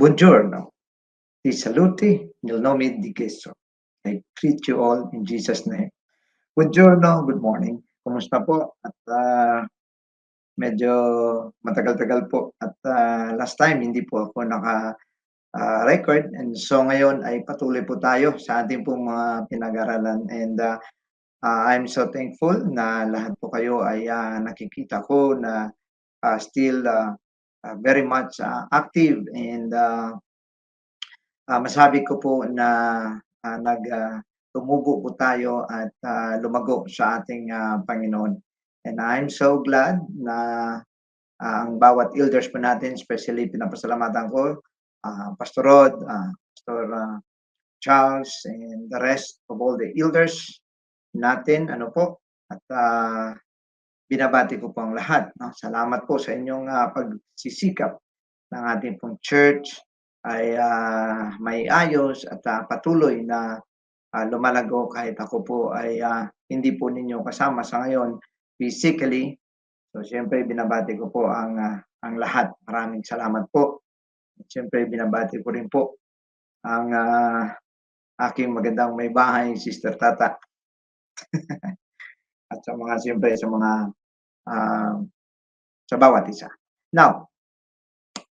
Buongiorno, ti saluti nel nome di Gesù. I greet you all in Jesus' name. Buongiorno, good morning. Kumusta po? At medyo matagal-tagal po at last time hindi po ako record and so ngayon ay patuloy po tayo sa ating pong mga pinag-aralan and I'm so thankful na lahat po kayo ay nakikita ko na still very much active and masabi ko po na tumubo po tayo at lumago sa ating Panginoon. And I'm so glad na ang bawat elders po natin, especially pinapasalamatan ko, Pastor Rod, Pastor Charles, and the rest of all the elders natin, at binabati ko po ang lahat. No? Salamat po sa inyong pagsisikap ng ating pong church ay may ayos at patuloy na lumalago kahit ako po ay hindi po ninyo kasama sa ngayon physically. So siyempre binabati ko po ang lahat. Maraming salamat po. At siyempre binabati ko rin po ang aking magandang may bahay, Sister Tata. At sa mga siyempre sa mga sa bawat isa. Now,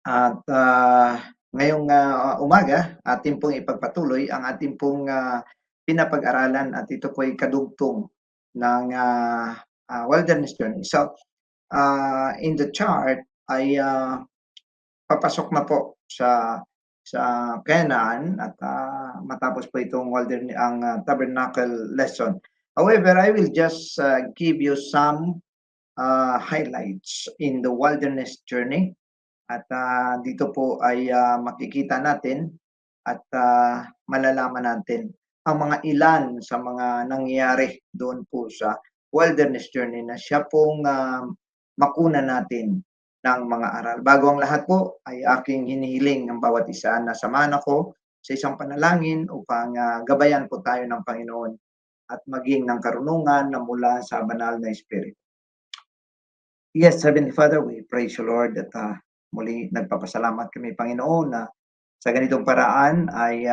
at ngayong umaga, atin pong ipagpatuloy ang ating pong pinapag-aralan at ito po ay kadugtong ng wilderness journey. So, in the chart ay papasok na po sa Canaan at matapos po itong wilderness ang tabernacle lesson. However, I will just give you some highlights in the wilderness journey. At dito po ay makikita natin at malalaman natin ang mga ilan sa mga nangyayari doon po sa wilderness journey na siya pong makunan natin ng mga aral. Bago ang lahat po ay aking hinihiling ang bawat isa na samahan ako sa isang panalangin upang gabayan po tayo ng Panginoon at maging ng karunungan na mula sa banal na Espiritu. Yes, Heavenly Father, we praise you, Lord, at muli nagpapasalamat kami, Panginoon, na sa ganitong paraan ay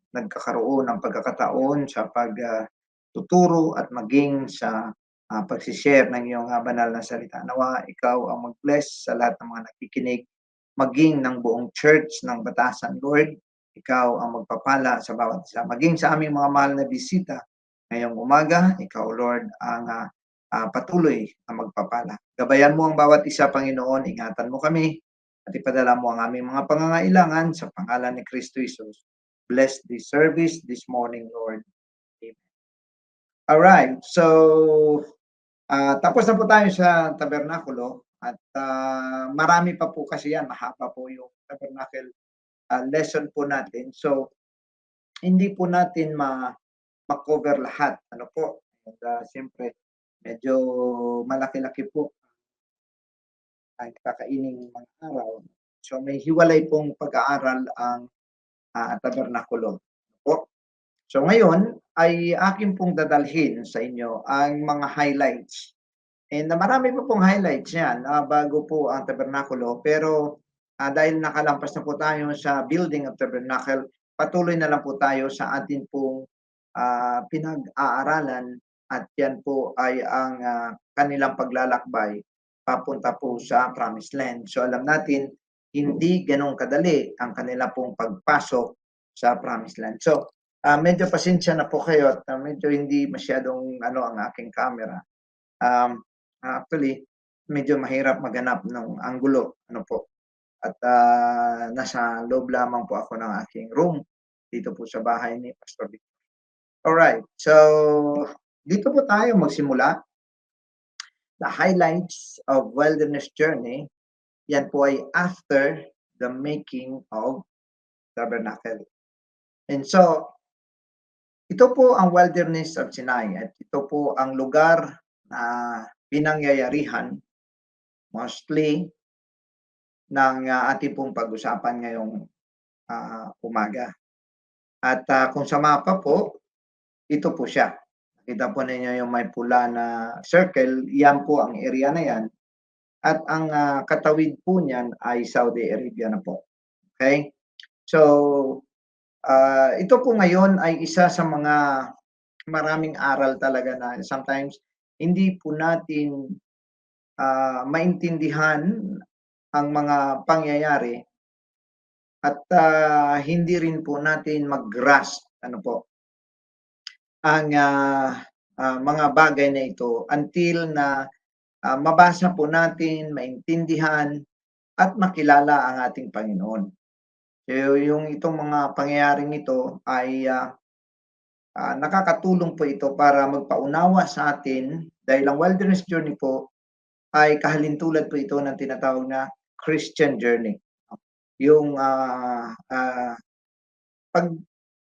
nagkakaroon ng pagkakataon sa pagtuturo at maging sa pagsishare ng iyong banal na salita. Nawa, ikaw ang mag-bless sa lahat ng mga nakikinig, maging ng buong church ng Batasan, Lord. Ikaw ang magpapala sa bawat isa. Maging sa aming mga mahal na bisita ngayong umaga, ikaw, Lord, ang patuloy na magpapala. Gabayan mo ang bawat isa, Panginoon. Ingatan mo kami at ipadala mo ang aming mga pangangailangan sa pangalan ni Kristo Jesus. Bless this service this morning, Lord. Amen. Alright, so tapos na po tayo sa tabernakulo at marami pa po kasi yan. Mahaba po yung tabernacle lesson po natin. So, hindi po natin ma-cover lahat. Ano po? And siyempre, medyo malaki-laki po ang kakainin mga araw. So may hiwalay pong pag-aaral ang tabernakulo. Po. So ngayon ay akin pong dadalhin sa inyo ang mga highlights. And marami po pong highlights yan bago po ang tabernakulo. Pero dahil nakalampas na po tayo sa building of tabernacle, patuloy na lang po tayo sa atin pong pinag-aaralan at yan po ay ang kanilang paglalakbay papunta po sa Promised Land. So alam natin, hindi ganun kadali ang kanila pong pagpasok sa Promised Land. So medyo pasensya na po kayo at medyo hindi masyadong ang aking camera. Actually, medyo mahirap maghanap ng anggulo. At nasa loob lamang po ako ng aking room dito po sa bahay ni Pastor Victor. Alright, so dito po tayo magsimula. The highlights of wilderness journey, yan po ay after the making of tabernacle. And so, ito po ang wilderness of Sinai at ito po ang lugar na pinangyayarihan mostly ng ating pong pag-usapan ngayong umaga. At kung sa mapa po, ito po siya. Nakita po ninyo yung may pula na circle, yan po ang area na yan. At ang katawid po niyan ay Saudi Arabia na po. Okay? So, ito po ngayon ay isa sa mga maraming aral talaga na sometimes hindi po natin, maintindihan ang mga pangyayari at, hindi rin po natin mag-grasp ano po, ang, mga bagay na ito until na, mabasa po natin, maintindihan at makilala ang ating Panginoon. So, yung itong mga pangyayaring ito ay, nakakatulong po ito para magpaunawa sa atin dahil ang wilderness journey po ay kahalintulad po ito ng tinatawag na Christian journey. Yung, pag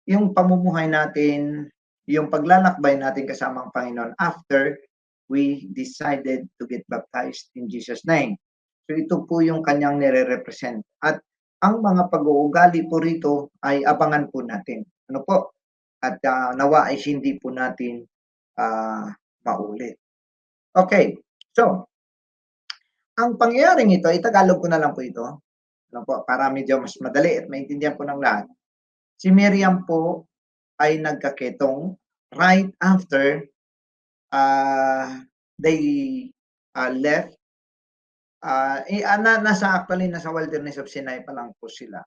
yung pamumuhay natin, yung paglalakbay natin kasama ang Panginoon after we decided to get baptized in Jesus' name. So ito po yung kanyang nire-represent at ang mga pag-uugali po rito ay abangan po natin. Ano po? At, nawa ay hindi po natin, maulit. Okay, so ang pangyayaring ito, itagalog ko na lang po ito, ano po, para medyo mas madali at maintindihan po ng lahat. Si Miriam po ay nagkaketong right after, they, left, nasa wilderness of Sinai pa lang po sila,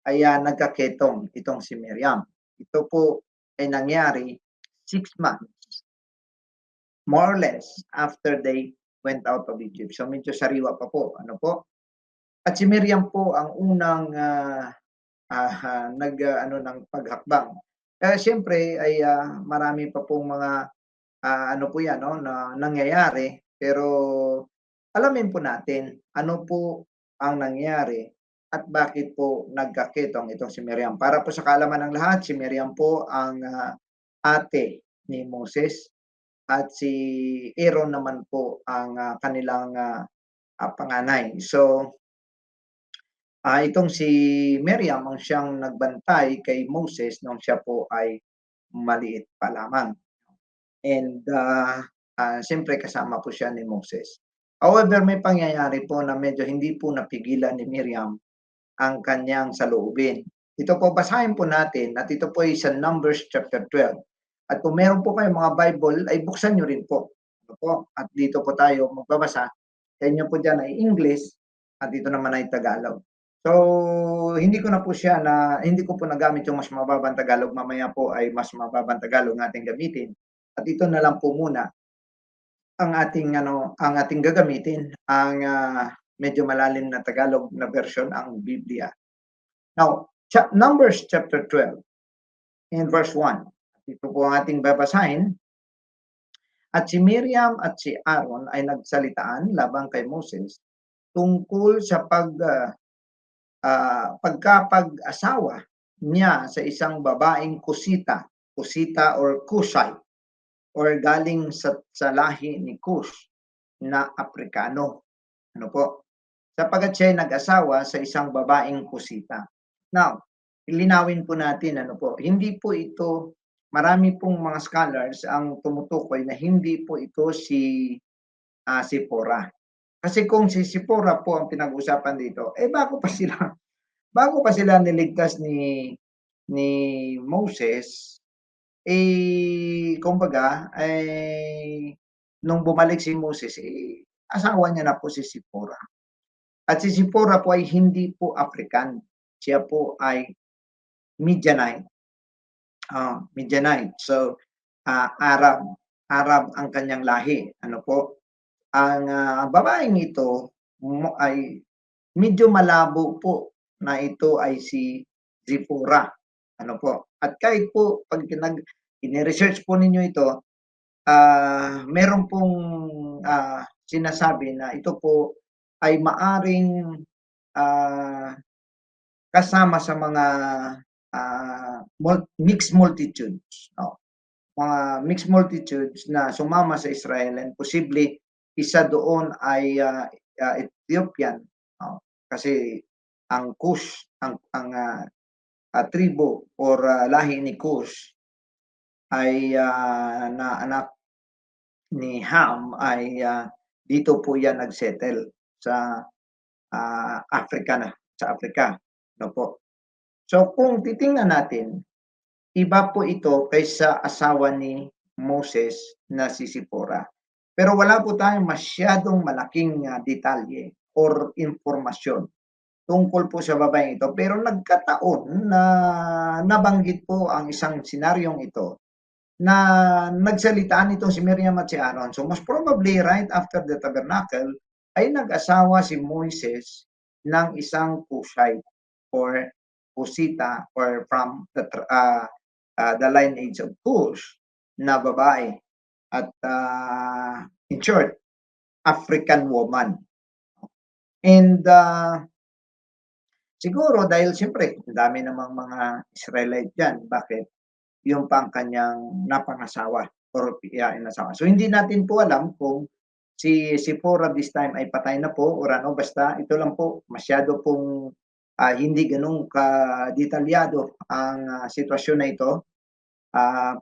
ay, nagkaketong itong si Miriam. Ito po ay nangyari 6 months, more or less, after they went out of Egypt. So medyo sariwa pa po, ano po. At si Miriam po ang unang, nag-ano ng paghakbang. Siyempre ay, marami pa pong mga, ano po 'yan 'no, na nangyayari. Pero alamin po natin ano po ang nangyari at bakit po nagkaketong itong si Miriam. Para po sa kaalaman ng lahat, si Miriam po ang, ate ni Moses at si Aaron naman po ang, kanilang, panganay. So, itong si Miriam ang siyang nagbantay kay Moses nung siya po ay maliit pa lamang and, siyempre kasama po siya ni Moses. However, may pangyayari po na medyo hindi po napigilan ni Miriam ang kanyang saloobin. Ito po basahin po natin at ito po ay sa Numbers chapter 12. At kung meron po kayong mga Bible ay buksan niyo rin po. Ano po? At dito po tayo magbabasa. Sa inyo po diyan ay English at dito naman ay Tagalog. So, hindi ko po nagamit yung mas mababang Tagalog. Mamaya po ay mas mababang Tagalog ang ating gamitin. At ito na lang po muna ang ating gagamitin, ang, medyo malalim na Tagalog na version, ang Biblia. Now, Numbers chapter 12 in verse 1. Ito po ang ating babasahin. At si Miriam at si Aaron ay nagsalitaan laban kay Moses tungkol sa pagkapag-asawa niya sa isang babaeng Kusita, Kusita or Kushite or galing sa lahi ni Kush na Aprikano. Ano po? Sapagkat siya ay nag-asawa sa isang babaeng Kusita. Now, linawin po natin ano po, hindi po ito, marami pong mga scholars ang tumutukoy na hindi po ito si Sipora. Kasi kung si Sipora po ang pinag-usapan dito, bago pa sila niligtas ni Moses, kumbaga, nung bumalik si Moses, asawa niya na po si Sipora. At si Sipora po ay hindi po African, siya po ay Midianite. Midianite. So, Arab ang kanyang lahi. Ano po? Ang, babaeng ito ay medyo malabo po na ito ay si Zipporah. Ano po? At kahit po 'pag ini-research po ninyo ito, meron pong, sinasabi na ito po ay maaring, kasama sa mga, mixed multitudes, no? Mga mixed multitudes na sumama sa Israel and posible isa doon ay, Ethiopian, no? Kasi ang Cush, tribo or, lahi ni Cush ay, na anak ni Ham ay, dito po yan nag-settle sa, Africa, ano po. So kung titingnan natin, iba po ito kaysa asawa ni Moses na si Zipporah. Pero wala po tayong masyadong malaking, detalye or impormasyon tungkol po sa babaeng ito. Pero nagkataon na nabanggit po ang isang senaryong ito na nagsalitaan itong si Miriam at si Aaron. So most probably right after the tabernacle ay nag-asawa si Moises ng isang Cushite or Cusita or from the lineage of Cush na babae at in short, African woman. And siguro dahil siyempre ang dami namang mga Israelite diyan, bakit yung pang kanyang napangasawa or inasawa. So hindi natin po alam kung si Zipporah this time ay patay na po or ano, basta ito lang po masyado pong hindi gano'n ka-detalyado ang sitwasyon na ito.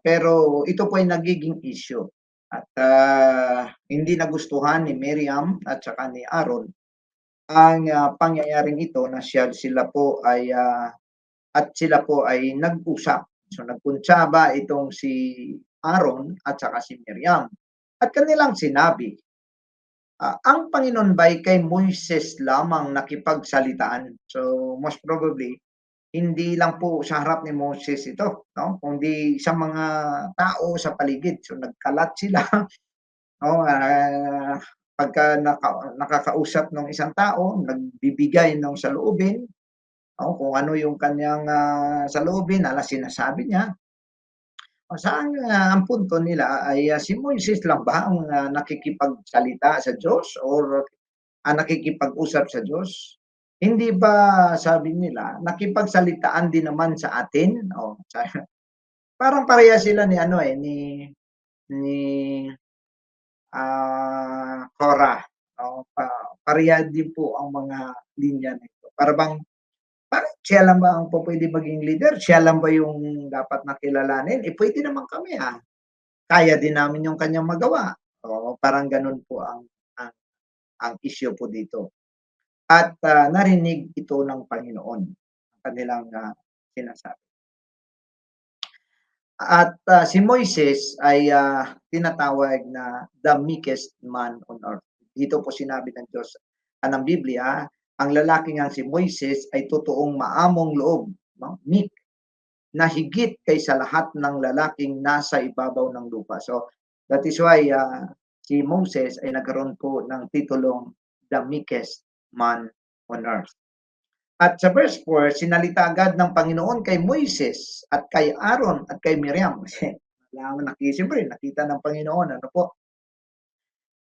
Pero ito po ay nagiging issue at hindi nagustuhan ni Miriam at saka ni Aaron ang pangyayaring ito na sila po ay nag-usap. So nagkuntsaba itong si Aaron at saka si Miriam at kanilang sinabi, ang Panginoon ba'y kay Moises lamang nakipagsalitaan? So most probably hindi lang po sa harap ni Moses ito, no, kundi sa mga tao sa paligid. So nagkalat sila, no, pagka nakakausap ng isang tao, nagbibigay ng saloobin, no, kung ano yung kanyang saloobin, sinasabi niya. Saan ang punto nila ay si Moises lang ba ang nakikipagsalita sa Diyos or nakikipag-usap sa Diyos? Hindi ba sabi nila, nakipagsalitaan din naman sa atin? O, parang parehas sila ni ano eh, ni Korah. O, pareha din po ang mga linya nito. Para bang, bakit siya lang ba ang pwede maging leader? Siya lang ba yung dapat nakilalanin? Eh, pwede naman kami kaya din namin yung kanyang magawa. O, parang ganun po ang, ang issue po dito. At narinig ito ng Panginoon, ang kanilang sinasabi. At si Moises ay tinatawag na the meekest man on earth. Dito po sinabi ng Diyos ng Biblia, ang lalaki ngang si Moises ay totoong maamong loob, no? Meek, na higit kaysa lahat ng lalaking nasa ibabaw ng lupa. So that is why si Moses ay nagkaroon po ng titulong the meekest man on earth. At sa verse 4, sinalita agad ng Panginoon kay Moises at kay Aaron at kay Miriam. Kasi siyempre, nakita ng Panginoon, ano po.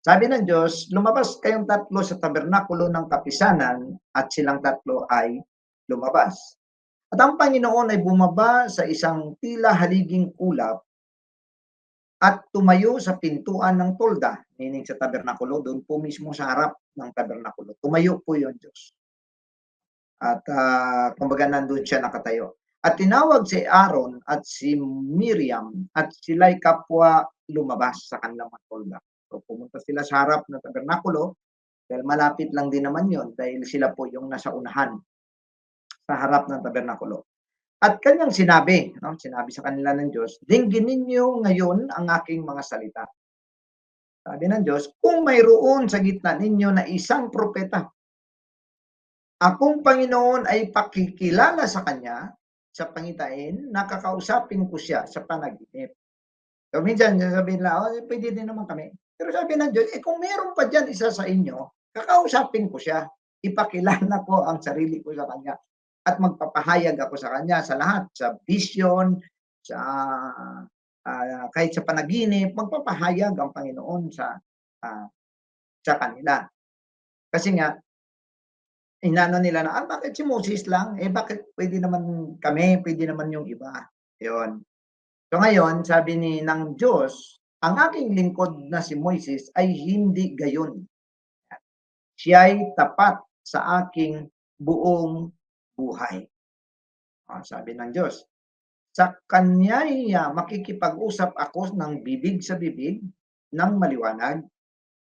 Sabi ng Diyos, lumabas kayong tatlo sa tabernakulo ng kapisanan at silang tatlo ay lumabas. At ang Panginoon ay bumaba sa isang tila haliging ulap at tumayo sa pintuan ng tolda, meaning sa tabernakulo, doon po mismo sa harap ng tabernakulo. Tumayo po yon Diyos. At kumbaga nandun siya nakatayo. At tinawag si Aaron at si Miriam at sila'y kapwa lumabas sa kanilang mga tolda. So pumunta sila sa harap ng tabernakulo dahil malapit lang din naman yon dahil sila po yung nasa unahan sa harap ng tabernakulo. At kanyang sinabi, no, sinabi sa kanila ng Diyos, dinggin ninyo ngayon ang aking mga salita. Sabi ng Diyos, kung mayroon sa gitna ninyo na isang propeta, akong Panginoon ay pakikilala sa kanya sa pangitain, nakakausapin ko siya sa panaginip. So minsan sasabihin nila, pwede din naman kami. Pero sabi ng Diyos, kung meron pa dyan isa sa inyo, kakausapin ko siya. Ipakilala ko ang sarili ko sa kanya at magpapahayag ako sa kanya sa lahat, sa vision, sa kahit sa panaginip, magpapahayag ang Panginoon sa kanila. Kasi nga, inano nila na, bakit si Moses lang? Bakit pwede naman kami, pwede naman yung iba. Yun. So ngayon, sabi ng Diyos, ang aking lingkod na si Moises ay hindi gayon. Siya'y tapat sa aking buong buhay. Sabi ng Diyos, sa kanya'y makikipag-usap ako ng bibig sa bibig, ng maliwanag,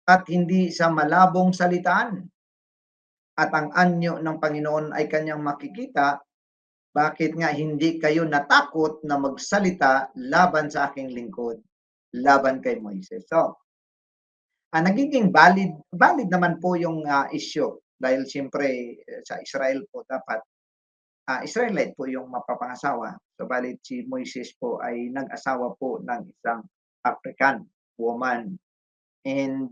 at hindi sa malabong salitaan. At ang anyo ng Panginoon ay kanyang makikita, bakit nga hindi kayo natakot na magsalita laban sa aking lingkod, laban kay Moises? So, nagiging valid valid naman po yung, issue dahil siyempre sa Israel po dapat, Israelite po yung mapapangasawa, subalit si Moises po ay nag-asawa po ng isang African woman. And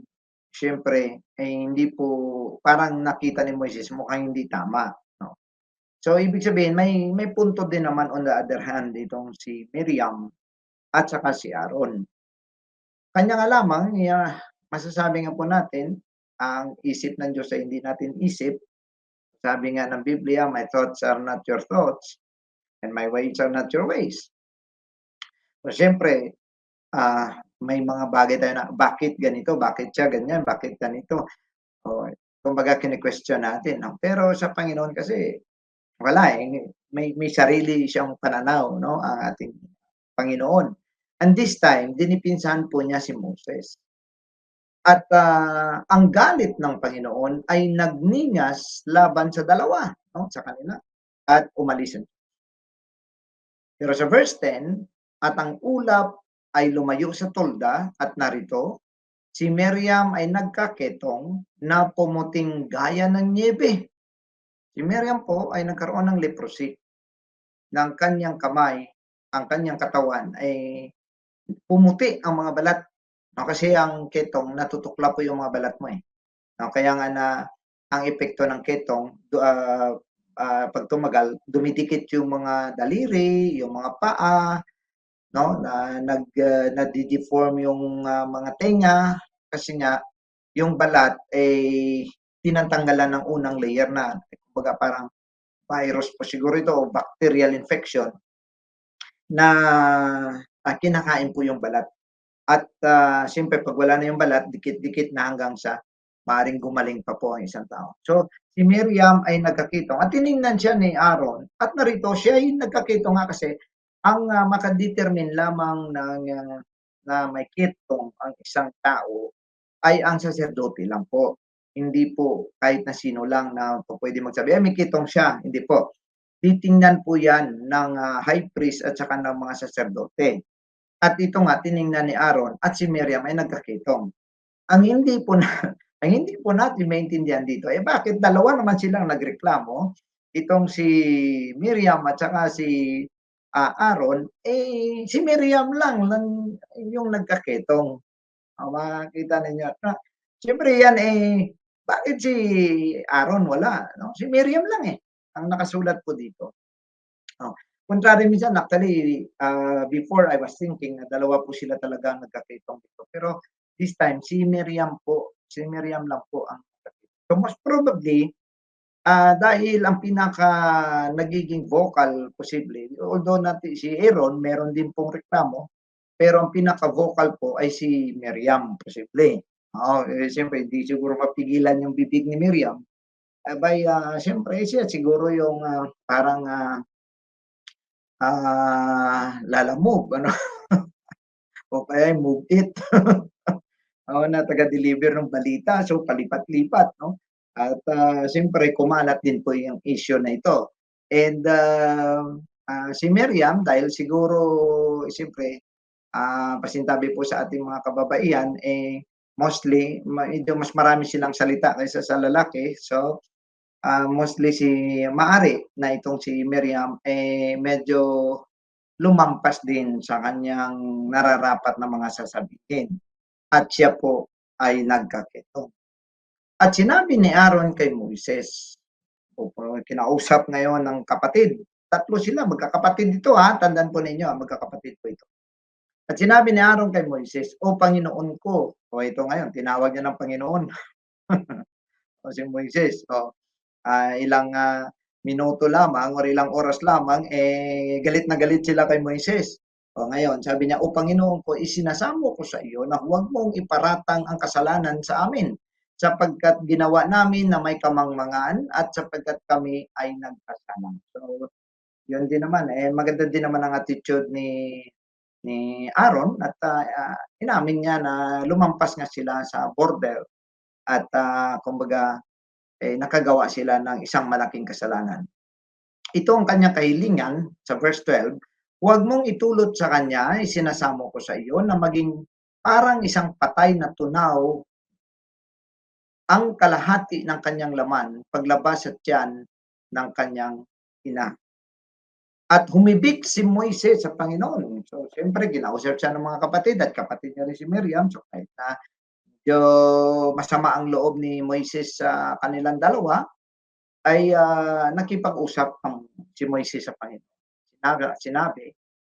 siyempre, hindi po parang nakita ni Moises mukhang hindi tama, 'no. So, ibig sabihin may punto din naman on the other hand itong si Miriam at saka si Aaron. Kanya nga lamang, masasabi nga po natin, ang isip ng Diyos ay hindi natin isip. Sabi nga ng Biblia, "My thoughts are not your thoughts, and my ways are not your ways." So, siyempre, may mga bagay tayo na, bakit ganito, bakit siya ganyan, bakit ganito? Oo, kumbaga kine-question natin, 'no. Pero sa Panginoon kasi wala, may sarili siyang pananaw, 'no, ang ating Panginoon. And this time, dinipinsahan po niya si Moses. At, ang galit ng Panginoon ay nagningas laban sa dalawa, 'no, sa kanila at umalis. Pero sa verse 10, "At ang ulap ay lumayo sa tolda at narito, si Miriam ay nagkaketong na pumuting gaya ng niyebe." Si Miriam po ay nagkaroon ng leprosy, ng kanyang kamay, ang kanyang katawan ay pumuti ang mga balat, 'no, kasi ang ketong natutukla po yung mga balat mo, eh, 'no. Kaya nga na ang epekto ng ketong 'pag tumagal dumidikit yung mga daliri, yung mga paa, 'no, na nade-deform yung, mga tenga kasi nga yung balat, tinatanggalan ng unang layer na kumbaga parang virus po siguro ito o bacterial infection na, kinakain po yung balat. At, siyempre 'pag wala na yung balat, dikit-dikit na hanggang sa maaaring gumaling pa po ang isang tao. So, si Miriam ay nagkakitong at tiningnan siya ni Aaron at narito siya ay nagkakitong nga kasi ang, maka-determine lamang ng, na may kitong ang isang tao ay ang saserdote lang po. Hindi po kahit na sino lang na pupuwedeng magsabi, "Ay may kitong siya." Hindi po. Titingnan po 'yan ng, high priest at saka ng mga saserdote. At ito nga tiningnan ni Aaron at si Miriam ay nagkakitong. Ang hindi po na ang hindi po natin maintindihan dito, bakit dalawa naman silang nagreklamo, itong si Miriam at saka si, Aaron, si Miriam lang yung nagkakitong. Makikita ninyo na siyempre 'yan, bakit si Aaron wala, 'no? Si Miriam lang, ang nakasulat po dito. Oh, contrary minsan actually, before I was thinking na dalawa po sila talaga ang nagkakitong dito. Pero this time si Miriam lang po ang nagkakitong. So most probably, dahil ang pinaka nagiging vocal posible, although si Aaron meron din pong reklamo, pero ang pinaka-vocal po ay si Miriam posible. Oo, siyempre hindi siguro mapigilan yung bibig ni Miriam, aba'y, siyempre siya siguro yung, parang, lalamove ano o kaya move it. Oo, na taga-deliver ng balita, so palipat-lipat 'no, at, siyempre kumalat din po yung issue na ito. And, si Miriam dahil siguro siyempre, pasintabi po sa ating mga kababaihan, mostly medyo mas marami silang salita kaysa sa lalaki. So, mostly maaari na itong si Miriam, medyo lumampas din sa kanyang nararapat na mga sasabihin at siya po ay nagkaketong. At sinabi ni Aaron kay Moises, o kinausap ngayon ng kapatid, tatlo sila, magkakapatid ito tandaan po ninyo, magkakapatid po ito. At sinabi ni Aaron kay Moises, "O Panginoon ko," o ito ngayon, tinawag niya ng Panginoon, o si Moises, ilang, minuto lamang or ilang oras lamang, galit na galit sila kay Moises. O ngayon, sabi niya, "O Panginoon ko, isinasamo ko sa iyo na huwag mong iparatang ang kasalanan sa amin, sapagkat ginawa namin na may kamangmangan at sapagkat kami ay nagkasala." So, yun din naman, maganda din naman ang attitude ni Aaron at, inamin niya na lumampas nga sila sa border at, kumbaga, nakagawa sila ng isang malaking kasalanan. ito ang kanyang kahilingan sa verse 12, huwag mong itulot sa kanya, isinasamo ko sa iyo na maging parang isang patay na tunaw ang kalahati ng kanyang laman paglabas sa tiyan ng kanyang ina. At humibik si Moises sa Panginoon. So, siyempre, kinausap siya ng mga kapatid at kapatid niya rin si Miriam. So, kahit na medyo masama ang loob ni Moises sa kanilang dalawa, ay nakipag-usap si Moises sa Panginoon. Sinabi,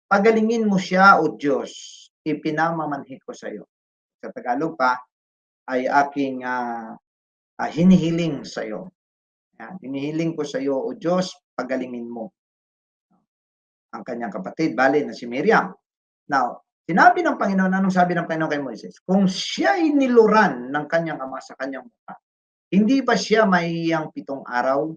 pagalingin mo siya, O Diyos, ipinamamanhid ko sa iyo. Sa Tagalog pa, ay aking hinihiling sa iyo. Hinihiling ko sa iyo, O Diyos, pagalingin mo ang kanyang kapatid, bali na si Miriam. Now, sinabi ng Panginoon, anong sabi ng Panginoon kay Moises? Kung siya'y niluran ng kanyang ama sa kanyang mukha, hindi ba siya mahihiyang 7 araw?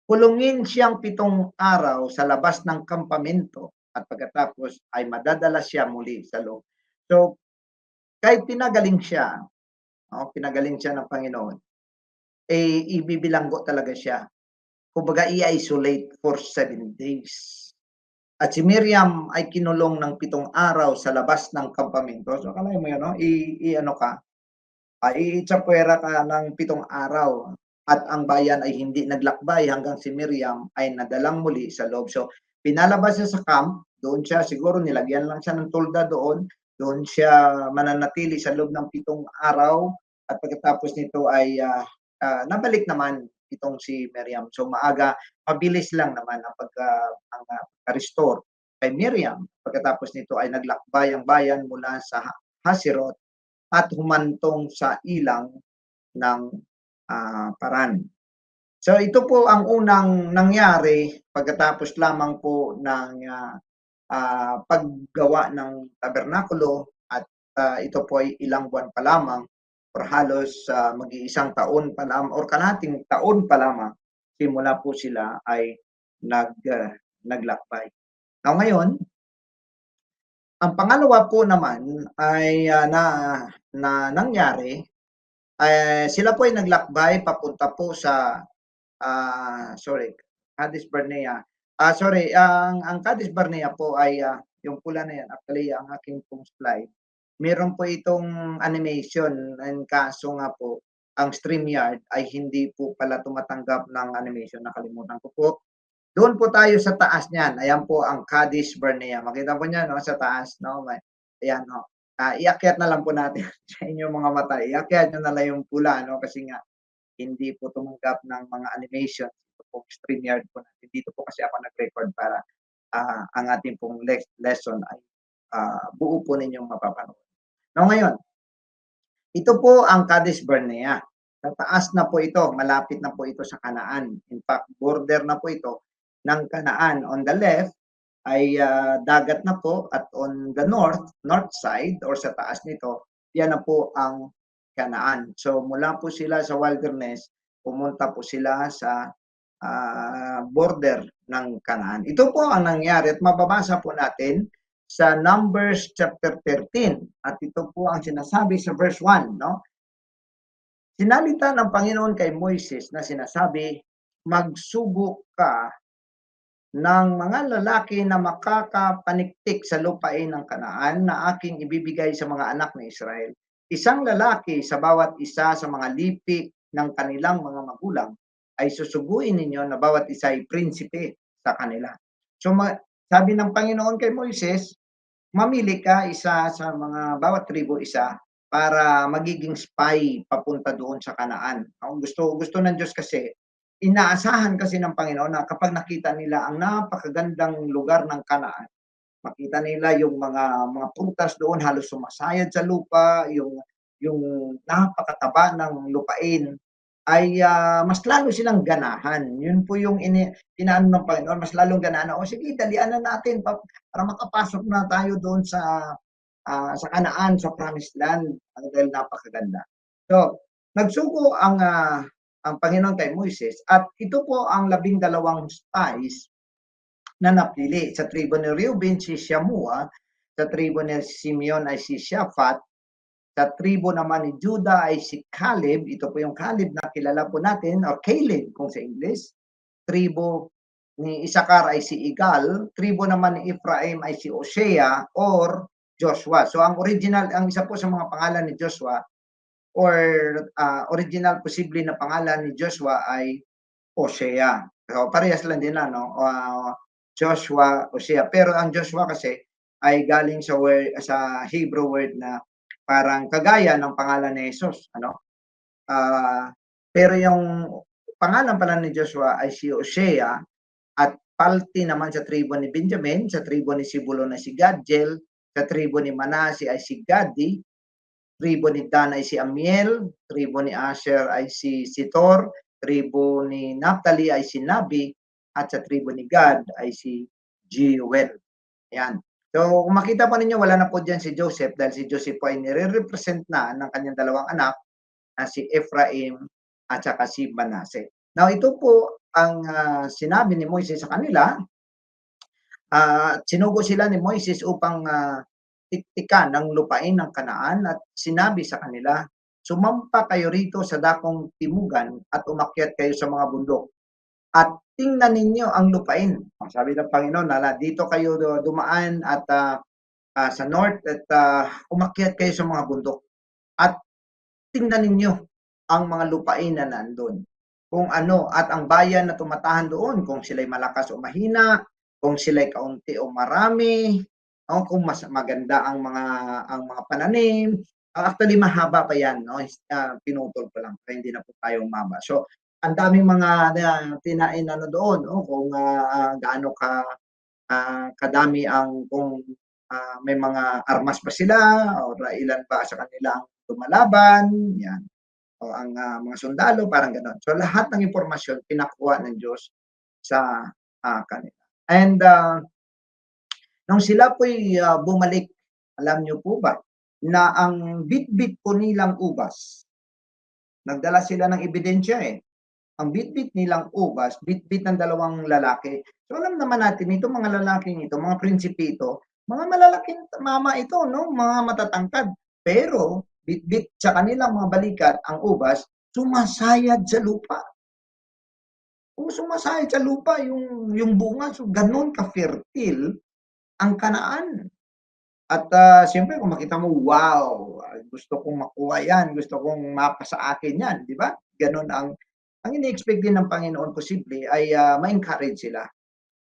Kulungin siyang 7 araw sa labas ng kampamento at pagkatapos ay madadala siya muli sa loob. So, kahit pinagaling siya, pinagaling siya ng Panginoon, ibibilanggo talaga siya. Kumbaga, i-isolate for 7 days. At si Miriam ay kinulong ng 7 araw sa labas ng kampamento. So, akalain mo yun, no? I-ano ka, itsapuwera ka ng 7 araw at ang bayan ay hindi naglakbay hanggang si Miriam ay nadalang muli sa loob. So, pinalabas siya sa camp, doon siya siguro nilagyan lang siya ng tulda doon siya mananatili sa loob ng 7 araw at pagkatapos nito ay nabalik naman itong si Miriam. So maaga, mabilis lang naman ang restore kay Miriam. Pagkatapos nito ay naglakbay ang bayan mula sa Haserot at humantong sa ilang ng Paran. So ito po ang unang nangyari pagkatapos lamang po ng paggawa ng tabernakulo at ito po ay ilang buwan pa lamang or halos mag-iisang taon pa lamang or kalahating taon pa lamang simula po sila ay naglakbay. Now ngayon, ang pangalawa po naman ay nangyari sila po ay naglakbay papunta po sa Cadiz Barnea. Ang Cadiz Barnea po ay yung pula na yan. Actually, ang aking pong slide. Meron po itong animation and kaso nga po, ang StreamYard ay hindi po pala tumatanggap ng animation. Nakalimutan ko po. Doon po tayo sa taas niyan. Ayan po ang Cadiz Barnea. Makita po niya no, sa taas. No? Ayan, no? Iakyat na lang po natin sa inyong mga mata. Iakyat nyo na lang yung pula. No? Kasi nga, hindi po tumanggap ng mga animation. Ito po StreamYard po natin. Dito po kasi ako nag-record para ang ating pong lesson ay buo po ninyong mapapanood. No, ngayon, ito po ang Cadiz Barnea. Sa taas na po ito, malapit na po ito sa Kanaan. In fact, border na po ito ng Kanaan. On the left ay dagat na po at on the north side or sa taas nito, yan na po ang Kanaan. So mula po sila sa wilderness, pumunta po sila sa border ng Kanaan. Ito po ang nangyari at mababasa po natin sa Numbers chapter 13 at ito po ang sinasabi sa verse 1, no? Sinalita ng Panginoon kay Moises na sinasabi, magsugo ka ng mga lalaki na makakapaniktik sa lupain ng Kanaan na aking ibibigay sa mga anak ng Israel. Isang lalaki sa bawat isa sa mga lipi ng kanilang mga magulang ay susuguin ninyo na bawat isa ay prinsipe sa kanila. So sabi ng Panginoon kay Moises, mamili ka isa sa mga bawat tribo isa para magiging spy papunta doon sa Kanaan. Gusto ng Diyos kasi, inaasahan kasi ng Panginoon na kapag nakita nila ang napakagandang lugar ng Kanaan, makita nila yung mga prutas doon halos sumasayad sa lupa, yung napakataba ng lupain, ay mas lalo silang ganahan. Yun po yung inaano ng Panginoon, mas lalong ganahan. O sige, dalian na natin para makapasok na tayo doon sa Kanaan, sa Promised Land, dahil napakaganda. So, nagsugo ang Panginoon kay Moises at ito po ang 12 spies na napili. Sa tribo ni Reuben, si Shamua, sa tribo ni Simeon ay si Shaphat, sa tribo naman ni Judah ay si Caleb, ito po yung Caleb na kilala po natin, or Caleb kung sa English, tribo ni Isakar ay si Igal, tribo naman ni Ephraim ay si Hosea or Joshua. So ang isa po sa mga pangalan ni Joshua or original posible na pangalan ni Joshua ay Hosea. So parehas lang din ano, Joshua, Hosea. Pero ang Joshua kasi ay galing sa Hebrew word na parang kagaya ng pangalan ni Jesus, ano? Pero yung pangalan pala ni Joshua ay si Hosea at palti naman sa tribo ni Benjamin, sa tribo ni Zebulon ay si Gadjel, sa tribo ni Manase ay si Gadi, tribo ni Dan ay si Amiel, tribo ni Asher ay si Sitor, tribo ni Naphtali ay si Nabi, at sa tribo ni Gad ay si Jewel. Yan. So, kung makita po ninyo, wala na po dyan si Joseph dahil si Joseph po ay nire-represent na ng kanyang dalawang anak na si Ephraim at saka si Manase. Now, ito po ang sinabi ni Moises sa kanila. Sinugo sila ni Moises upang tiktikan ng lupain ng Kanaan at sinabi sa kanila, sumampa kayo rito sa dakong timugan at umakyat kayo sa mga bundok at tingnan ninyo ang lupain. Sabi ng Panginoon, dito kayo dumaan at sa north at umakyat kayo sa mga bundok at tingnan ninyo ang mga lupain na nandun. Kung ano, at ang bayan na tumatahan doon, kung sila'y malakas o mahina, kung sila'y kaunti o marami, o kung mas maganda ang mga pananim. Actually, mahaba pa yan, no? Pinutol ko lang, kaya hindi na po tayo umaba. So, ang daming mga tinain ano doon, no? Kung gaano kadami kung may mga armas pa sila, o ilan pa sa kanilang lumalaban, yan. O ang mga sundalo, parang gano'n. So lahat ng impormasyon pinakuha ng Diyos sa kanila. And nung sila po'y bumalik, alam niyo po ba na ang bitbit po nilang ubas, nagdala sila ng ebidensya ang bitbit nilang ubas, bitbit ng dalawang lalaki. So alam naman natin itong mga lalaking ito, mga prinsipito, mga malalaking mama ito, no? Mga matatangkad. Pero bitbit sa kanilang mga balikat ang ubas, sumasayad sa lupa. Kung sumasayad sa lupa yung bunga, so ganun ka-fertile ang Kanaan. At siyempre kung makita mo, wow, gusto kong makuha yan, gusto kong mapasa akin yan, di ba? Ganun ang ini-expect din ng Panginoon posible ay ma-encourage sila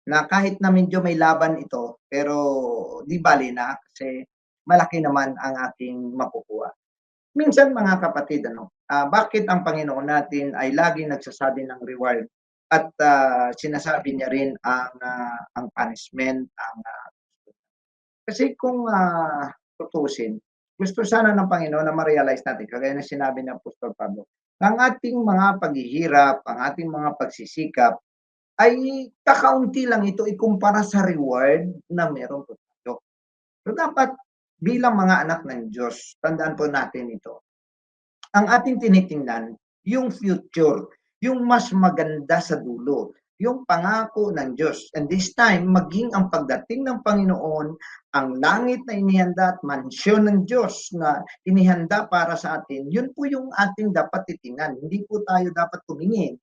na kahit na medyo may laban ito, pero di bali na kasi malaki naman ang ating makukuha. Minsan mga kapatid, bakit ang Panginoon natin ay laging nagsasabi ng reward at sinasabi niya rin ang punishment, kasi kung tutusin, gusto sana ng Panginoon na ma-realize natin, kagaya ng sinabi ni Apostol Pablo, ang ating mga paghihirap, ang ating mga pagsisikap, ay kakaunti lang ito ikumpara sa reward na meron po tayo. So dapat bilang mga anak ng Diyos, tandaan po natin ito. Ang ating tinitingnan, yung future, yung mas maganda sa dulo, yung pangako ng Diyos. And this time, maging ang pagdating ng Panginoon, ang langit na inihanda at mansyon ng Diyos na inihanda para sa atin, yun po yung ating dapat titingnan. Hindi po tayo dapat tumingin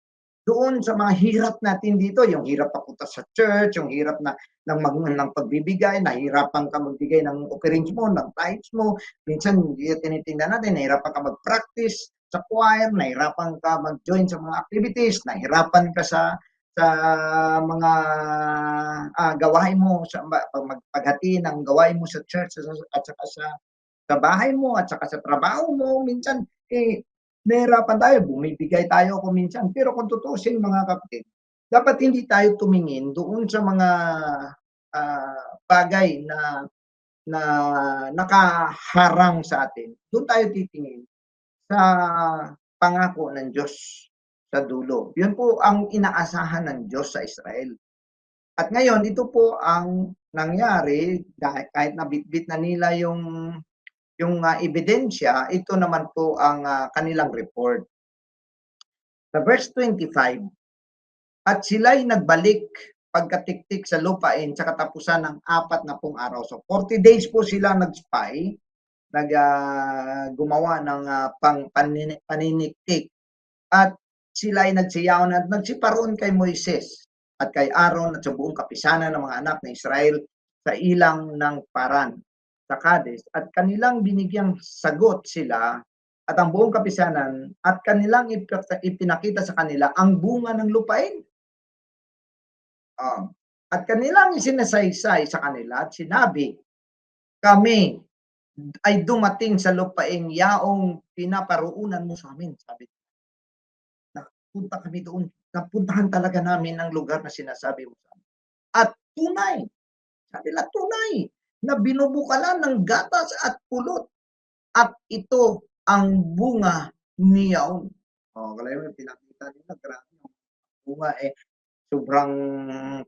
doon sa mga hirap natin dito, yung hirap papunta sa church, yung hirap ng pagbibigay, nahihirapan ka magbigay ng offerings mo, ng tithes mo. Minsan, tinitingnan natin, nahihirapan ka mag-practice sa choir, nahihirapan ka mag-join sa mga activities, nahihirapan ka sa mga gawain mo, sa paghati ng gawain mo sa church at saka sa bahay mo at saka sa trabaho mo. Minsan, nahihirapan tayo, bumibigay tayo kung minsan. Pero kung tutuusin mga kapatid, dapat hindi tayo tumingin doon sa mga bagay na nakaharang sa atin. Doon tayo titingin sa pangako ng Diyos sa dulo. Yun po ang inaasahan ng Diyos sa Israel. At ngayon, ito po ang nangyari, kahit nabitbit na nila yung ebidensya, ito naman po ang kanilang report. Sa verse 25, at sila'y nagbalik pagkatiktik sa lupain sa katapusan ng 40 araw. So 40 days po sila nag-spy, gumawa ng paniniktik at sila'y nagsiyaw at nagsiparoon kay Moises at kay Aaron at sa buong kapisanan ng mga anak ng Israel sa ilang ng Paran sa Kades at kanilang binigyang sagot sila at ang buong kapisanan at kanilang ipinakita sa kanila ang bunga ng lupain. At kanilang isinasaysay sa kanila at sinabi, kami ay dumating sa lupaing yaong pinaparuunan mo sa amin. Sabi, napunta kami doon. Napuntahan talaga namin ang lugar na sinasabi mo sa amin. At tunay, sabi nila, tunay, na binubukalan ng gatas at pulot. At ito ang bunga ni Yaon. Kaya mo, pinakita nila, grabe yung bunga sobrang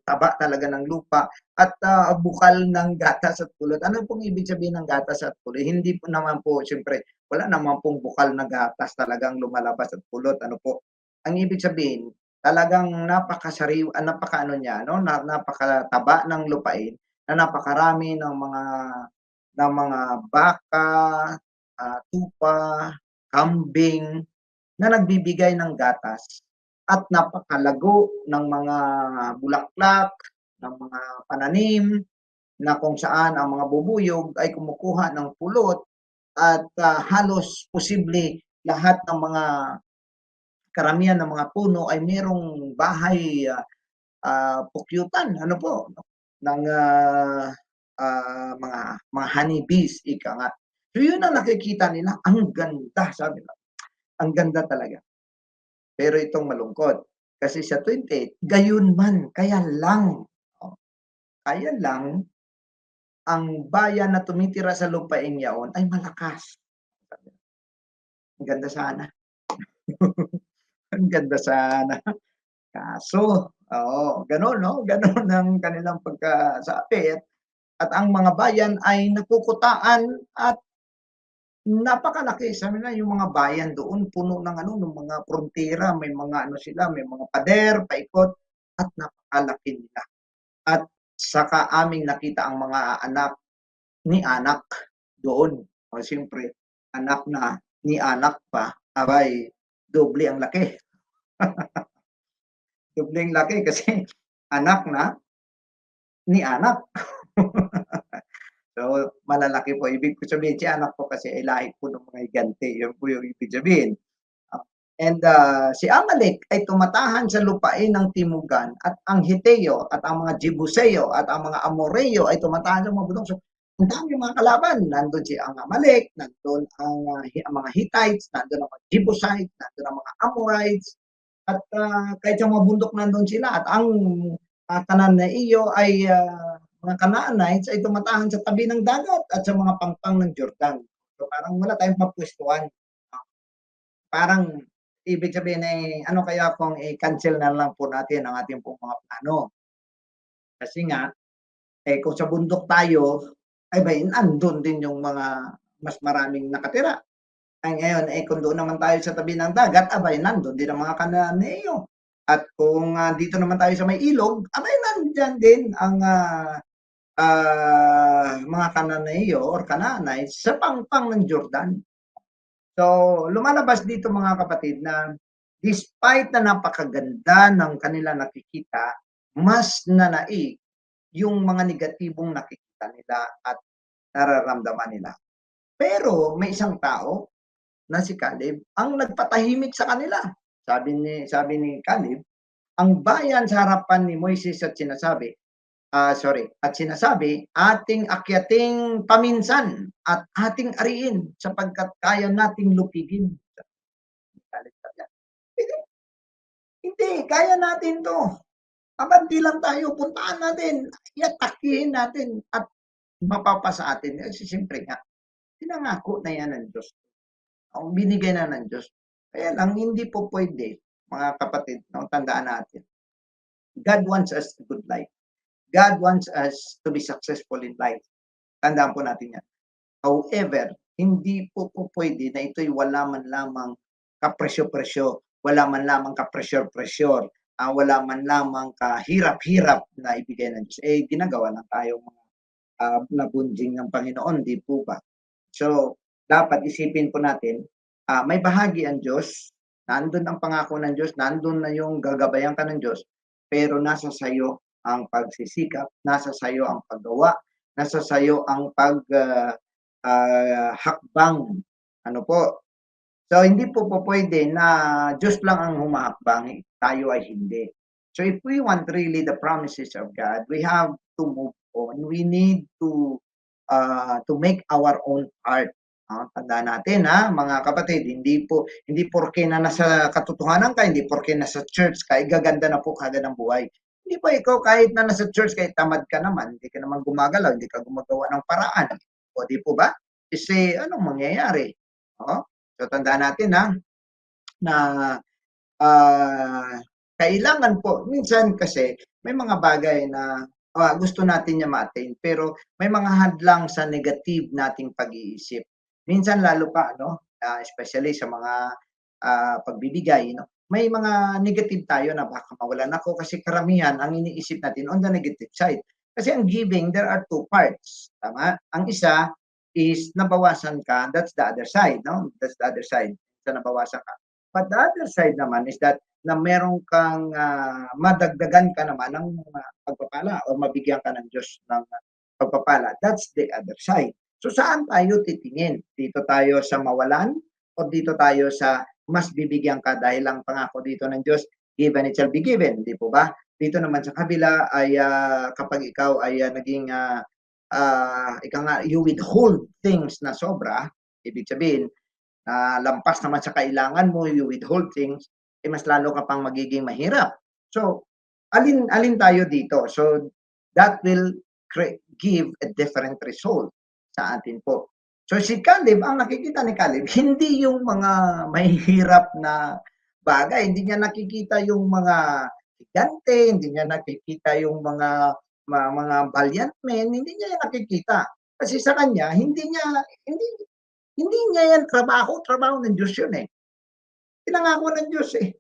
taba talaga ng lupa at bukal ng gatas at pulot. Ano pong ibig sabihin ng gatas at pulot? Hindi po naman po, siyempre, wala naman pong bukal na gatas talagang lumalabas at pulot. Ano po? Ang ibig sabihin, talagang napakaano niya, no? Napakataba ng lupain, na napakarami ng mga baka, tupa, kambing, na nagbibigay ng gatas at napakalago ng mga bulaklak, ng mga pananim na kung saan ang mga bubuyog ay kumukuha ng pulot at halos posible lahat ng mga karamihan ng mga puno ay merong bahay pukyutan, ano po, ng mga honeybees, ika nga. So yun ang nakikita nila, ang ganda, sabi nila. Ang ganda talaga. Pero itong malungkot, kasi sa 28, gayon man, kaya lang, ang bayan na tumitira sa lupaing yaon ay malakas. Ang ganda sana. Ang ganda sana. Kaso, gano'n 'no, gano'n ang kanilang pagkasabi at ang mga bayan ay nakukutaan at napakalaki. Sabi nila yung mga bayan doon puno ng ng mga frontera, may mga sila, may mga pader, paikot at napakalaki nila. At saka aming nakita ang mga anak ni Anak doon. Siyempre, anak na ni Anak pa, abay, doble ang laki. Doble ang laki kasi anak na ni Anak. So, malalaki po. Ibig ko sabihin, si Anak po kasi ay lahi po ng mga higante. Yun po yung ibig sabihin. And si Amalek ay tumatahan sa lupain ng Timugan at ang Hiteo at ang mga Jebuseo at ang mga Amoreo ay tumatahan sa mga bundok. So, ang dami mga kalaban. Nandun si ang Amalek, nandun ang mga Hittites, nandun ang mga Jebusite, nandun ang mga Amorites, at kahit sa mga bundok nandun sila. At ang Kananaiyo ay mga Canaanites ay tumatahan sa tabi ng dagat at sa mga pangpang ng Jordan. So parang wala tayong mapwestuhan. Parang ibig sabihin ano kaya kung i-cancel na lang po natin ang ating pong mga plano. Kasi nga, kung sa bundok tayo, ay ba andun din yung mga mas maraming nakatira. Ay ngayon, kung doon naman tayo sa tabi ng dagat, abay nandun din ang mga Kananeo. At kung dito naman tayo sa may ilog, abay nandiyan din ang mga Kananeo or Canaanites sa pangpang ng Jordan. So, lumalabas dito mga kapatid na despite na napakaganda ng kanila nakikita, mas nanaig yung mga negatibong nakikita nila at nararamdaman nila. Pero may isang tao na si Caleb ang nagpatahimik sa kanila. Sabi ni Caleb, ang bayan sa harapan ni Moises at sinasabi, ating akyating paminsan at ating ariin sapagkat kaya nating lupigin. Hindi, kaya natin to. Abanti lang tayo, puntaan natin, iatakihin natin at mapapasa atin. Kasi siyempre nga, pinangako na yan ng Diyos. Ang binigay na ng Diyos. Kaya lang, hindi po pwede, mga kapatid, tandaan natin. God wants us a good life. God wants us to be successful in life. Tandaan po natin yan. However, hindi po pwede na ito'y wala man lamang kapresyo-presyo, wala man lamang kapresyur-presyur, wala man lamang kahirap-hirap na ibigay ng Diyos. Ginagawa lang tayo mga nabunjing ng Panginoon, di po ba? So, dapat isipin po natin, may bahagi ang Diyos, nandun ang pangako ng Diyos, nandun na yung gagabayan ka ng Diyos, pero nasa sa'yo ang pagsisikap, nasa sa'yo ang paggawa, nasa sa'yo ang hakbang. Ano po, so hindi po pupuwede na Diyos lang ang humahakbang, tayo ay hindi. So if we want really the promises of God, we have to move on. We need to make our own part. Tandaan natin, mga kapatid, hindi porke na nasa katotohanan ka, hindi porke nasa church ka, gaganda na po kaagad ang buhay. Hindi po ikaw kahit na nasa church, kahit tamad ka naman, hindi ka naman gumagalaw, hindi ka gumagawa ng paraan. O di po ba? Kasi anong mangyayari? Oh, so tandaan natin, na kailangan po, minsan kasi may mga bagay na gusto natin niya ma-attain, pero may mga hadlang sa negative nating pag-iisip. Minsan lalo pa, especially sa mga pagbibigay, may mga negative tayo na baka mawalan ako kasi karamihan ang iniisip natin on the negative side. Kasi ang giving, there are two parts. Tama? Ang isa is nabawasan ka, that's the other side. No? That's the other side. So, nabawasan ka. But the other side naman is that na meron kang madagdagan ka naman ng pagpapala o mabigyan ka ng Diyos ng pagpapala. That's the other side. So saan tayo titingin? Dito tayo sa mawalan o dito tayo sa mas bibigyan ka dahil lang pangako dito ng Diyos, given it shall be given, di po ba? Dito naman sa kabila ay kapag ikaw ay ika nga, you withhold things na sobra, ibig sabihin, lampas naman sa kailangan mo, you withhold things, mas lalo ka pang magiging mahirap. So, alin tayo dito? So, that will give a different result sa atin po. So, si Caleb, ang nakikita ni Caleb, hindi yung mga mahihirap na bagay, hindi niya nakikita yung mga gigante, hindi niya nakikita yung mga valiant men, hindi niya nakikita. Kasi sa kanya, hindi niya yan trabaho ng Diyos yun eh. Pinangako ng Diyos eh.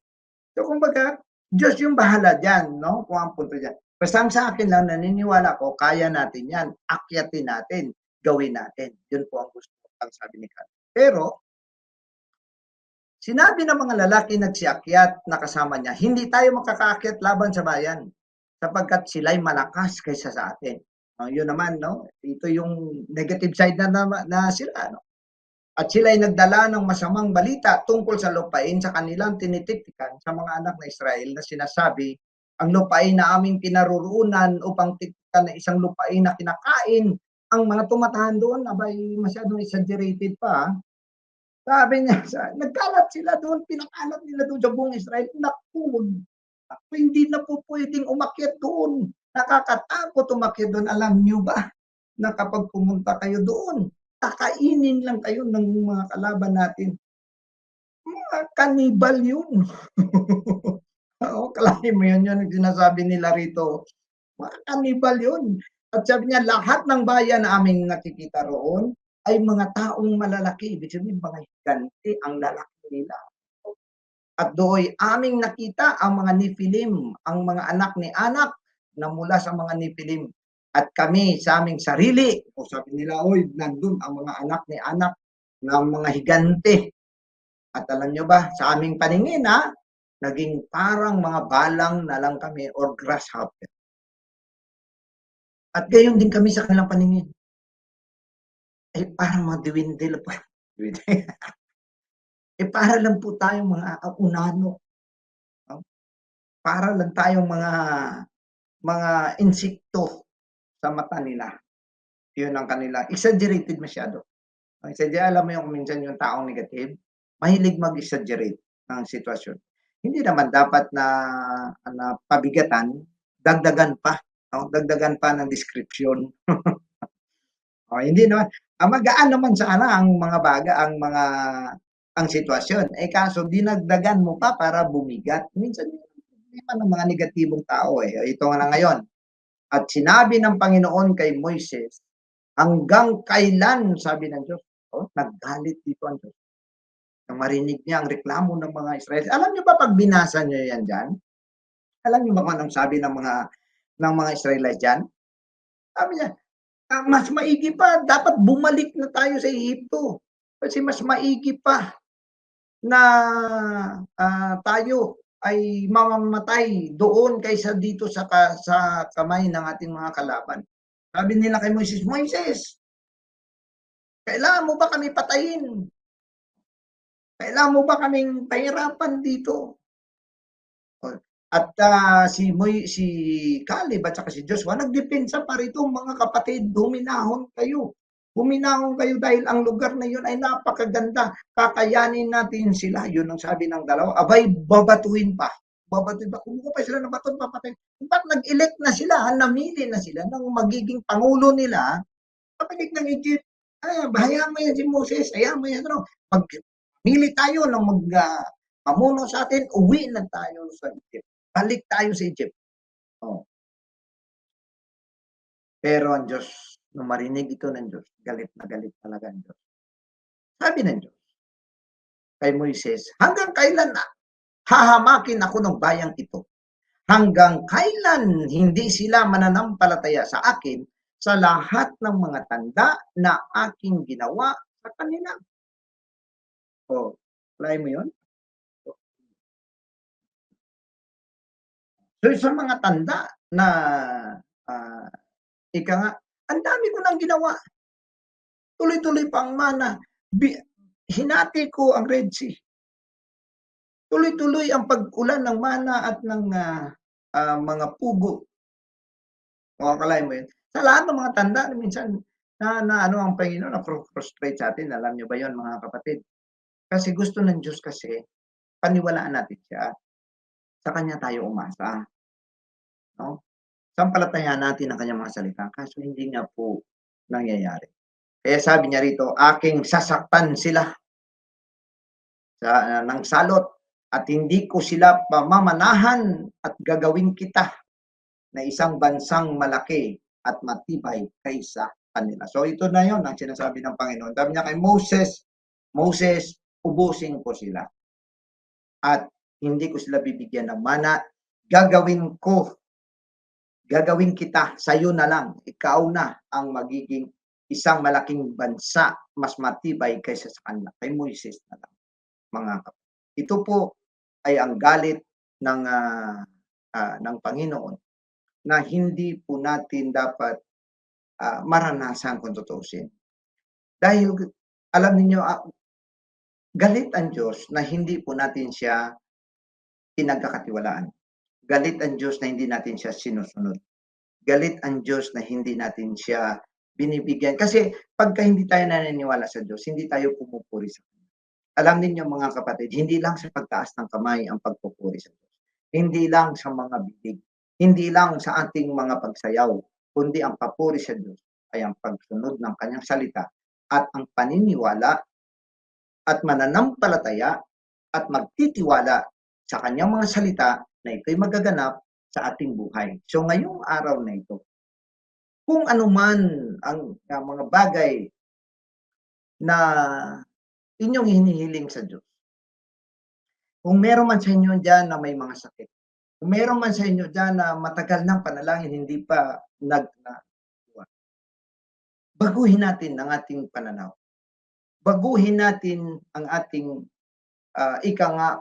So kumbaga, Diyos yung bahala diyan, kung ang punto diyan. Basta ang sa akin lang, naniniwala ko, kaya natin yan, akyatin natin, gawin natin. Yun po ang gusto ko, ang sabi ni Kat. Pero, sinabi ng mga lalaki nagsiakyat na kasama niya, hindi tayo makakaakyat laban sa bayan sapagkat sila'y malakas kaysa sa atin. Yun naman, ito yung negative side na sila, At sila'y nagdala ng masamang balita tungkol sa lupain sa kanilang tinitiktikan sa mga anak ng Israel na sinasabi, ang lupain na aming pinaruroonan upang tiktikan na isang lupain na kinakain, ang mga tumatahan doon, abay masyadong exaggerated pa. Sabi niya, nagkalat sila doon, pinakalat nila doon sa buong Israel. Naku, hindi na po pwedeng umakyat doon. Nakakatakot umakyat doon. Alam niyo ba na kapag pumunta kayo doon, kakainin lang kayo ng mga kalaban natin. Mga kanibal yun. Oo, kalahin mo yun, yung sinasabi nila rito. Mga kanibal yun. At sabi niya, lahat ng bayan na aming nakikita roon ay mga taong malalaki. Ibig sabihin, mga higanti ang lalaki nila. At do'y aming nakita ang mga Nephilim, ang mga anak ni Anak na mula sa mga Nephilim. At kami sa aming sarili, o sabi nila, oy, nandun ang mga anak ni Anak ng mga higante. At alam nyo ba, sa aming paningin, naging parang mga balang na lang kami or grasshopper. At gayon din kami sa kanilang paningin. Parang mga diwindil pa. Para lang po tayong mga unano. Para lang tayong mga insekto sa mata nila. Yun ang kanila. Exaggerated masyado. Alam mo yung minsan yung taong negative, mahilig mag-exaggerate ng sitwasyon. Hindi naman dapat na pabigatan, dagdagan pa. Dagdagan pa ng description. Hindi naman. Magaan naman sana ang mga ang sitwasyon. Kaso dinagdagan mo pa para bumigat. Minsan ng mga negatibong tao Ito nga na ngayon. At sinabi ng Panginoon kay Moises, hanggang kailan, sabi ng Diyos, naggalit dito ang Diyos. Nang marinig niya ang reklamo ng mga Israel. Alam niyo ba pag binasa niyo yan dyan? Alam niyo ba kung anong sabi ng mga Israelites dyan? Sabi niya, mas maigi pa, dapat bumalik na tayo sa Ehipto. Kasi mas maigi pa na tayo ay mamamatay doon kaysa dito sa kamay ng ating mga kalaban. Sabi nila kay Moises, "Moises, kailangan mo ba kami patayin? Kailangan mo ba kaming pahirapan dito?" At si Caleb at saka si Joshua nagdepensa pa rito, mga kapatid, huminahon kayo. Huminahon kayo dahil ang lugar na yun ay napakaganda. Kakayanin natin sila. Yun ang sabi ng dalawa. Abay, babatuhin pa. Babatuhin pa. Kumuha pa sila ng baton, papatay. In fact, nag-elect na sila, namili na sila ng magiging pangulo nila, kapatid ng Egypt. Hayaan mo yan si Moses, hayaan mo yan. Ano, pili tayo ng mamuno sa atin, uwi na tayo sa Egypt. Balik tayo sa Egypt. Oh. Pero ang Diyos, nung marinig ito ng Diyos, galit na galit talaga ang Diyos. Sabi ng Diyos kay Moises, hanggang kailan hahamakin ako ng bayang ito? Hanggang kailan hindi sila mananampalataya sa akin sa lahat ng mga tanda na aking ginawa sa kanila? Oh, try mo yun? So, sa mga tanda na ika nga, ang dami ko nang ginawa. Tuloy-tuloy pa ang mana. Hinati ko ang Red Sea. Tuloy-tuloy ang pag-ulan ng mana at ng mga pugo. O akalain mo yun. Sa lahat ng mga tanda, minsan, na ano ang Panginoon, na-frustrate sa atin. Alam niyo ba yun, mga kapatid? Kasi gusto ng Diyos kasi, paniwalaan natin siya. Sa Kanya tayo umasa. No? Sampalatayahan natin ang Kanyang mga salita. Kaso hindi nga po nangyayari. Kaya sabi niya rito, aking sasaktan sila ng salot at hindi ko sila pamamanahan at gagawin kita na isang bansang malaki at matibay kaysa kanila. So ito na yon ang sinasabi ng Panginoon. Sabi niya kay Moses, Moses, ubusin ko sila. At hindi ko sila bibigyan ng mana. Gagawin kita, sa'yo na lang. Ikaw na ang magiging isang malaking bansa, mas matibay kaysa sa kanila. Kay Moises na lang, mga kapatid. Ito po ay ang galit ng Panginoon na hindi po natin dapat maranasan kung tutuusin. Dahil alam niyo galit ang Diyos na hindi po natin siya pinagkakatiwalaan. Galit ang Diyos na hindi natin siya sinusunod. Galit ang Diyos na hindi natin siya binibigyan. Kasi pagka hindi tayo naniniwala sa Diyos, hindi tayo pumupuri sa Kanya. Alam niyo mga kapatid, hindi lang sa pagtaas ng kamay ang pagpupuri sa Diyos. Hindi lang sa mga bibig. Hindi lang sa ating mga pagsayaw, kundi ang papuri sa Diyos ay ang pagsunod ng Kanyang salita at ang paniniwala at mananampalataya at magtitiwala sa Kanyang mga salita na ito'y magaganap sa ating buhay. So ngayong araw na ito, kung ano man ang mga bagay na inyong hinihiling sa Diyos, kung meron man sa inyo diyan na may mga sakit, kung meron man sa inyo diyan na matagal ng panalangin hindi pa baguhin natin ang ating pananaw. Baguhin natin ang ating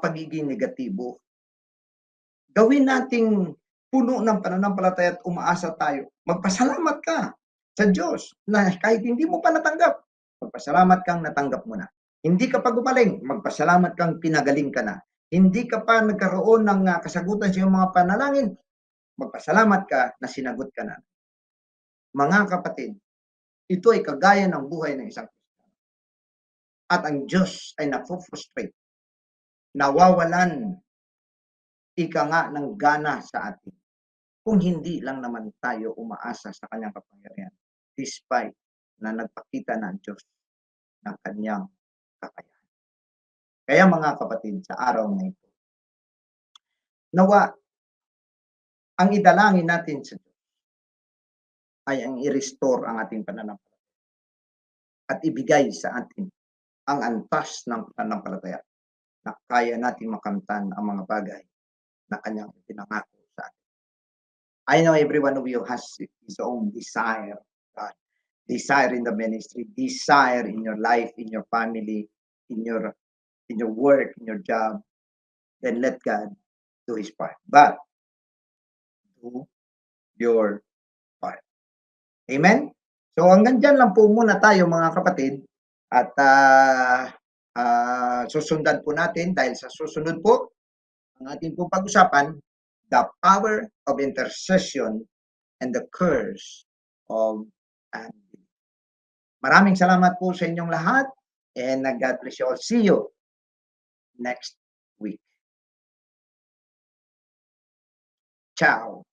pagiging negatibo. Gawin nating puno ng pananampalataya at umaasa tayo. Magpasalamat ka sa Diyos na kahit hindi mo pa natanggap, magpasalamat kang natanggap mo na. Hindi ka pa gumaling, magpasalamat kang pinagaling ka na. Hindi ka pa nagkaroon ng kasagutan sa iyong mga panalangin, magpasalamat ka na sinagot ka na. Mga kapatid, ito ay kagaya ng buhay ng isang Kristiyano. At ang Diyos ay napofrustrate, nawawalan ng gana sa atin. Kung hindi lang naman tayo umaasa sa Kanyang kapangyarihan, despite na nagpakita na ang Diyos ng Kanyang kakayahan. Kaya mga kapatid, sa araw na ito, nawa ang idalangin natin sa Diyos ay ang i-restore ang ating pananampalataya at ibigay sa atin ang antas ng pananampalataya na kaya nating makamtan ang mga bagay na Kanyang pinangako sa atin. I know every one of you has his own desire, God. Desire in the ministry, desire in your life, in your family, in your work, in your job. Then let God do his part, but do your part. Amen? So hanggang diyan lang po muna tayo mga kapatid at susundan po natin dahil sa susunod po ang ating pong pag-usapan, the power of intercession and the curse of unbelief. Maraming salamat po sa inyong lahat and God bless you all. See you next week. Ciao.